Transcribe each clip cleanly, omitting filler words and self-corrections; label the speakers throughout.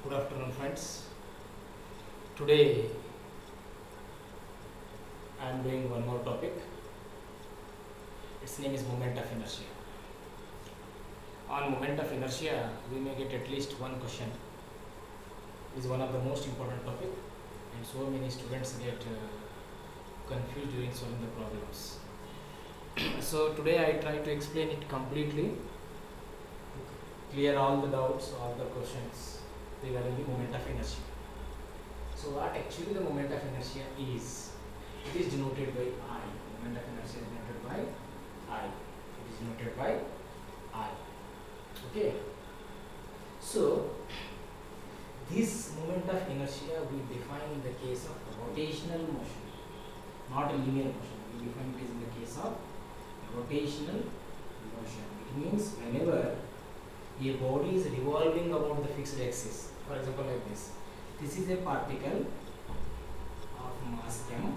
Speaker 1: Good afternoon, friends. Today I am doing one more topic. Its name is moment of inertia. On moment of inertia, we may get at least one question. It is one of the most important topic, and so many students get confused during solving the problems. So today I try to explain it completely, clear all the doubts, all the questions regarding the moment of inertia. So what actually the moment of inertia is? It is denoted by I. Moment of inertia is denoted by I. It is denoted by I. Okay. So this moment of inertia we define in the case of rotational motion, not a linear motion. We define it in the case of rotational motion. It means whenever a body is revolving about the fixed axis. For example, like this. This is a particle of mass m,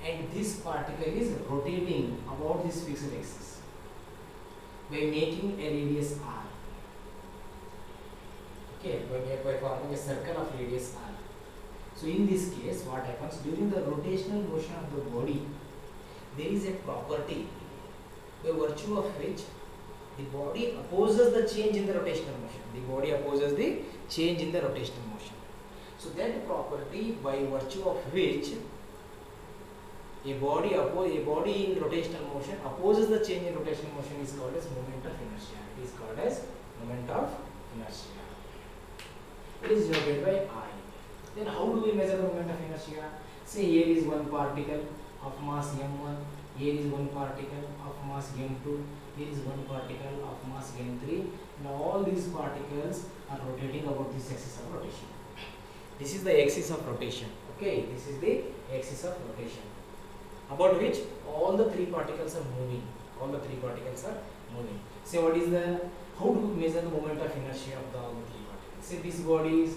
Speaker 1: and this particle is rotating about this fixed axis by making a radius r. Okay, by forming a circle of radius r. So in this case, what happens during the rotational motion of the body, there is a property by virtue of which the body opposes the change in the rotational motion. The body opposes the change in the rotational motion. So that property by virtue of which a body in rotational motion opposes the change in rotational motion is called as moment of inertia. It is called as moment of inertia. It is denoted by I. Then how do we measure the moment of inertia? Say here is one particle of mass m1, here is one particle of mass m2, here is one particle of mass m3. Now all these particles are rotating about this axis of rotation. This is the axis of rotation. Okay, this is the axis of rotation about which all the three particles are moving. All the three particles are moving. Say what is the, how do we measure the moment of inertia of all the three particles? Say this body is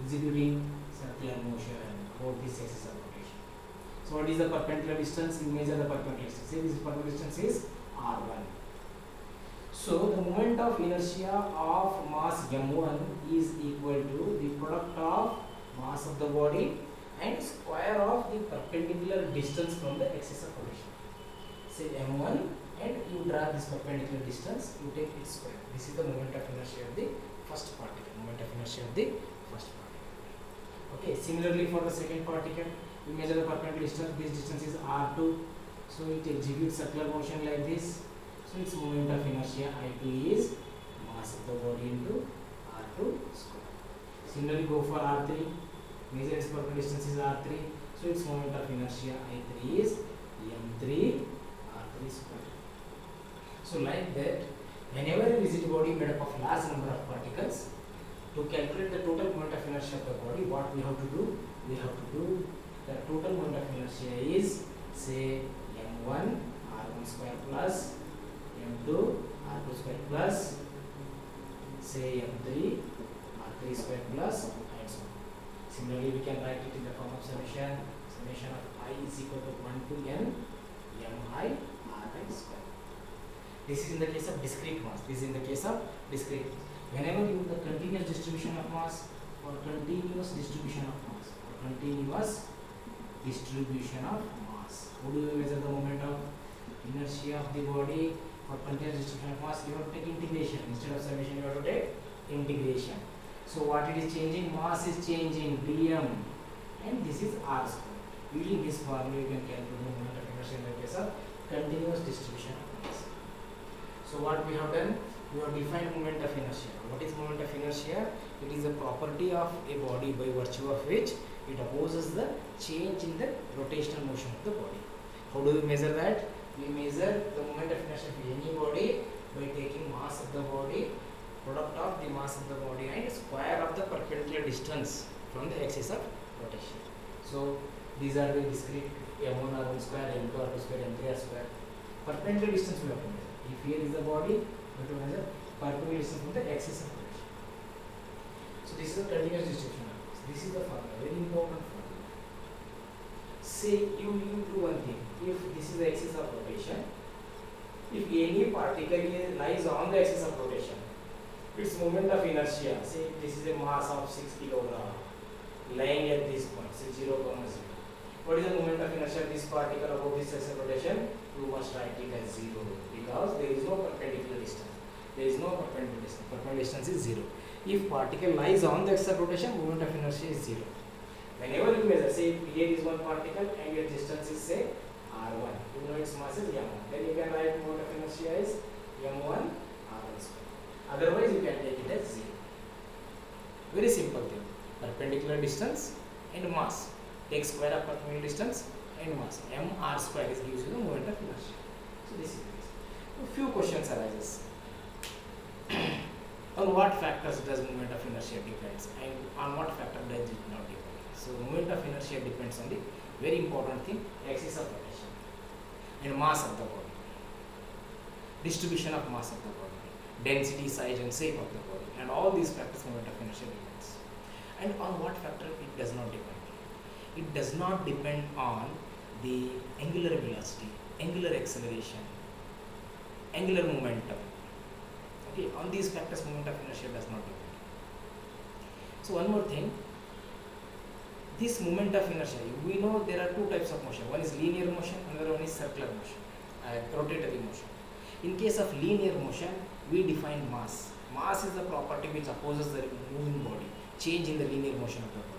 Speaker 1: executing circular motion about this axis of rotation. So what is the perpendicular distance? You measure the perpendicular distance. Say this perpendicular distance is r1. So the moment of inertia of mass m1 is equal to the product of mass of the body and square of the perpendicular distance from the axis of rotation. Say m1 and you draw this perpendicular distance, you take its square. This is the moment of inertia of the first particle. Moment of inertia of the first particle. Okay, similarly for the second particle, we measure the perpendicular distance. This distance is r2. So it executes circular motion like this. So its moment of inertia I2 is mass of the body into r2 square. Similarly go for r3. Measure its perpendicular distance is r3. So its moment of inertia I3 is m3 r3 square. So like that, whenever a rigid body made up of large number of particles, to calculate the total moment of inertia of the body, what we have to do? We have to do the total moment of inertia is say m1 r1 square plus m2 r2 square plus say m3 r3 square plus and so on. Similarly, we can write it in the form of summation. Summation of I is equal to 1 to n mi r square. This is in the case of discrete mass. This is in the case of discrete mass. Whenever you the continuous distribution of mass or continuous distribution of mass or continuous distribution of mass, how do you measure the moment of inertia of the body for continuous distribution of mass? You have to take integration. Instead of summation, you have to take integration. So what it is changing? Mass is changing dm, and this is r square. Using this formula, you can calculate the moment of inertia in the case of continuous distribution of mass. So what we have done? We have defined moment of inertia. What is moment of inertia? It is a property of a body by virtue of which it opposes the change in the rotational motion of the body. How do we measure that? We measure the moment of inertia of any body by taking mass of the body, product of the mass of the body and square of the perpendicular distance from the axis of rotation. So these are the discrete m1 r1 square, m2 r2 square, m3 r square. Perpendicular distance we have to measure. If here is the body, we have to measure perpendicular distance from the axis of rotation. So this is the continuous distribution of mass. This is the formula, very important formula. Say you do one thing. If this is the axis of rotation, if any particle lies on the axis of rotation, its moment of inertia, say this is a mass of 6 kilogram lying at this point, say 0, 0. What is the moment of inertia of this particle above this axis of rotation? You must write it as 0 because there is no perpendicular distance. There is no perpendicular distance. Perpendicular distance is 0. If particle lies on the axis of rotation, moment of inertia is 0. Whenever you measure, say here is one particle and your distance is say r1. You know its mass is m1. Then you can write moment of inertia is m1 r1 square. Otherwise, you can take it as 0. Very simple thing. Perpendicular distance and mass. Take square of perpendicular distance and mass. M r square is gives you the moment of inertia. So this is this. A few questions arises. On what factors does moment of inertia depends, and on what factor does it not depend? So moment of inertia depends on the very important thing, axis of rotation and mass of the body, distribution of mass of the body, density, size and shape of the body, and all these factors moment of inertia depends. And on what factor it does not depend? It does not depend on the angular velocity, angular acceleration, angular momentum. Okay, on these factors moment of inertia does not depend. So one more thing, this moment of inertia, we know there are two types of motion. One is linear motion, another one is circular motion, rotatory motion. In case of linear motion, we define mass. Mass is the property which opposes the moving body, change in the linear motion of the body.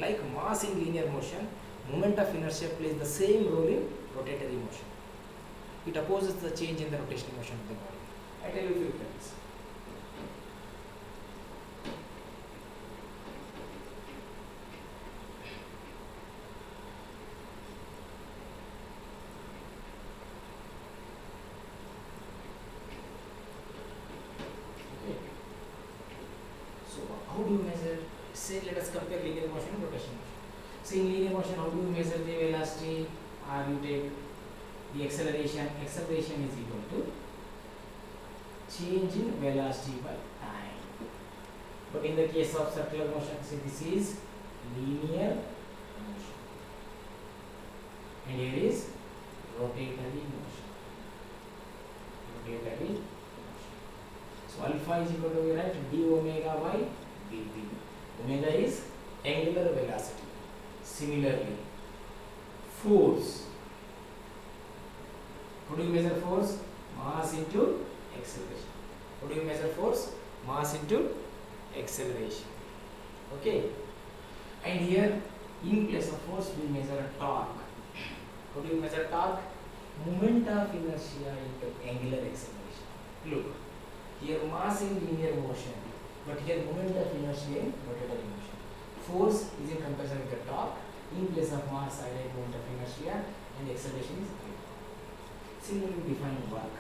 Speaker 1: Like mass in linear motion, moment of inertia plays the same role in rotatory motion. It opposes the change in the rotational motion of the body. I tell you a few things. Okay. So how do you measure? Say let us compare linear motion and rotational motion. So in linear motion, how do you measure the velocity? Or you take the acceleration. Acceleration is equal to change in velocity by time. But in the case of circular motion, say this is linear motion and here is rotatory motion. Rotatory motion. So alpha is equal to, we write d omega by dt. Omega is angular velocity. Similarly, force. How do you measure force? Mass into acceleration. How do you measure force? Mass into acceleration. Okay. And here, in place of force, we measure torque. How do you measure torque? Moment of inertia into angular acceleration. Look, here mass in linear motion, but here moment of inertia in rotatory motion. Force is in comparison with the torque. In place of mass, I write moment of inertia, and acceleration is greater. Similarly, define work.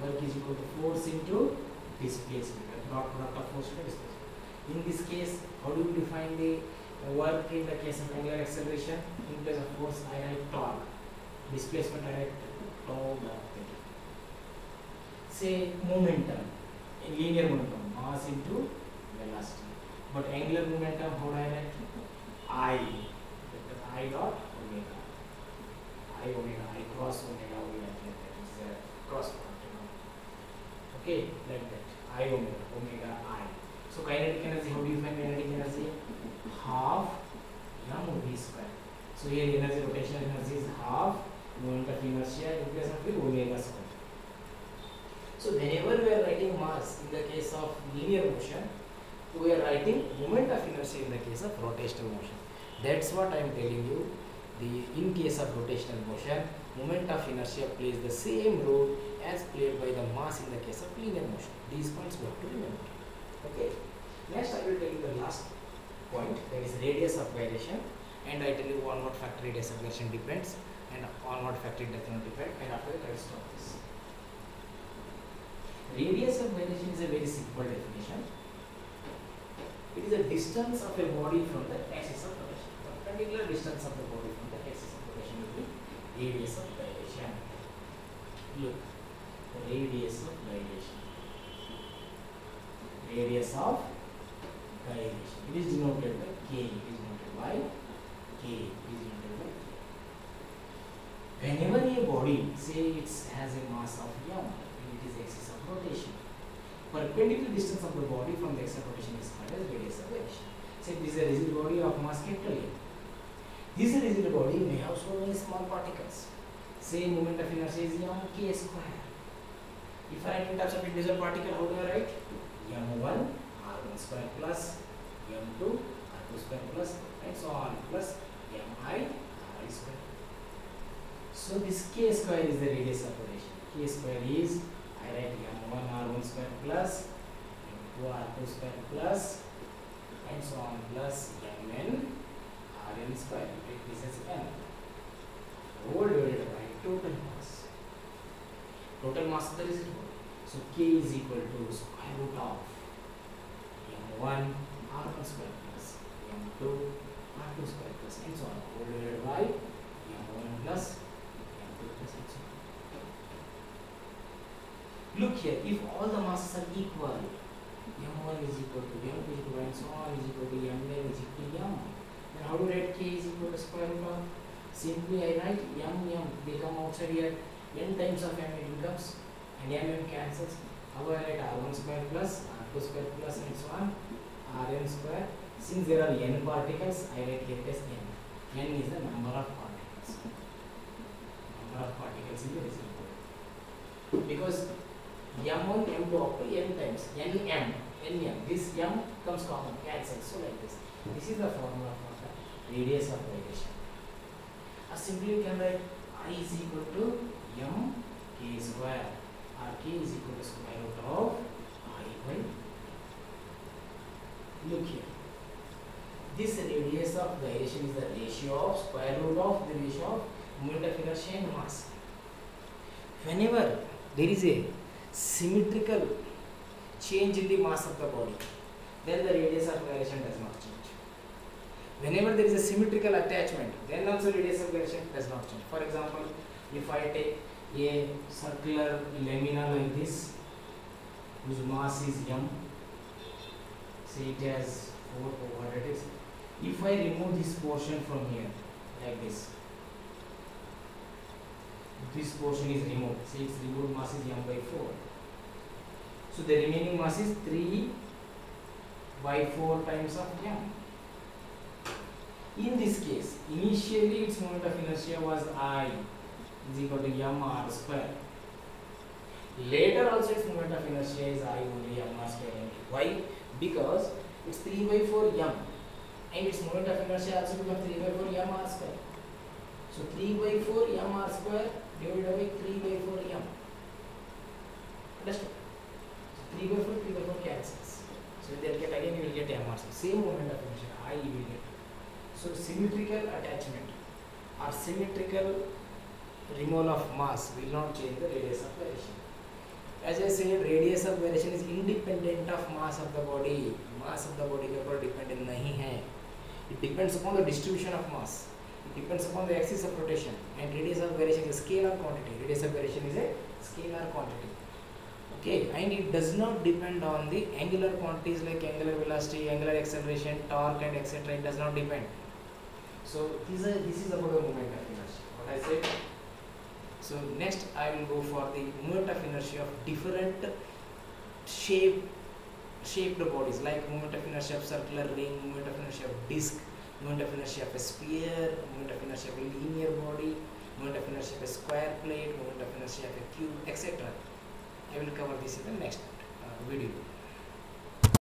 Speaker 1: Work is equal to force into displacement, dot product of force into displacement. In this case, how do you define the work in the case of angular acceleration? In place of force, I write torque. Displacement, I write tau dot p. Say momentum, in linear momentum, mass into velocity. But angular momentum, how do I write? I dot omega. I omega, I cross omega, omega, that is a cross product. Okay, like that. I omega, omega I. So kinetic energy, how do you find kinetic energy? Half mv square. So here energy, rotational energy is half moment of inertia in place of the omega square. So whenever we are writing mass in the case of linear motion, we are writing moment of inertia in the case of rotational motion. That's what I am telling you. In case of rotational motion, moment of inertia plays the same role as played by the mass in the case of linear motion. These points we have to remember. Okay. Next, I will tell you the last point, that is radius of gyration, and I tell you on what factor radius of gyration depends, and on what factor it does not depend, and after that I will stop this. Radius of gyration is a very simple definition. It is a distance of a body from the axis of rotation. Perpendicular distance of the body from the axis of rotation will be radius of gyration. Look, radius of gyration. Radius of gyration. It is denoted by K. It is denoted by K. It is denoted by K. Whenever a body, say it has a mass of m, and it is axis of rotation, perpendicular distance of the body from the axis of rotation is called as radius of gyration. Say this is a rigid body of mass capital A. This rigid body may have so many small particles. Say moment of inertia is m k square. If I write in terms of individual particle, how do I write? m1 r1 square plus m2 r2 square plus and so on plus mi r square. So this k square is the radius of rotation. K square is, I write m1 r1 square plus m2 r2 square plus and so on plus mn rn square. Take this as n whole divided by total mass. Total mass of the rigid body. So k is equal to square root of m1 r1 square plus m2 r2 square plus and so on whole divided by m1 plus m2 plus and so on. Look here, if all the masses are equal, m1 is equal to m2 is equal to and so on is equal to mn is equal to m. Then how do I write k is equal to square root of? Simply I write they come outside here, n times of m it becomes and m cancels. How I write r1 square plus r2 square plus and so on rn square. Since there are n particles, I write here as n. N is the number of particles. Number of particles in the rigid body. Because m1, m2 up to n times nm. This m comes common, cancels. So like this. This is the formula for the radius of gyration. Or simply you can write I is equal to m k square. Or k is equal to square root of I by. Look here. This radius of gyration is the ratio of square root of the ratio of moment of inertia and mass. Whenever there is a symmetrical change in the mass of the body, then the radius of gyration does not change. Whenever there is a symmetrical attachment, then also radius of gyration does not change. For example, if I take a circular lamina like this, whose mass is m, say it has 4 or what it is. If I remove this portion from here, like this portion is removed, say its removed mass is m by 4. So the remaining mass is 3 by 4 times of m. In this case, initially its moment of inertia was I is equal to m r square. Later also its moment of inertia is I only m r square only. Why? Because it's 3 by 4 m and its moment of inertia also becomes 3 by 4 m r square. So 3 by 4 m r square divided by 3 by 4 m. Understood? So 3 by 4 cancels. So in that case again you will get m r square. Same moment of inertia I you will get. So symmetrical attachment or symmetrical removal of mass will not change the radius of gyration. As I said, radius of gyration is independent of mass of the body. Mass of the body के ऊपर dependent नहीं है. It depends upon the distribution of mass. It depends upon the axis of rotation. And radius of gyration is a scalar quantity. Radius of gyration is a scalar quantity. Okay, and it does not depend on the angular quantities like angular velocity, angular acceleration, torque, and etc. It does not depend. So this is about the moment of inertia. What I said. So next I will go for the moment of inertia of different shaped bodies, like moment of inertia of circular ring, moment of inertia of disc, moment of inertia of a sphere, moment of inertia of a linear body, moment of inertia of a square plate, moment of inertia of a cube, etc. I will cover this in the next video.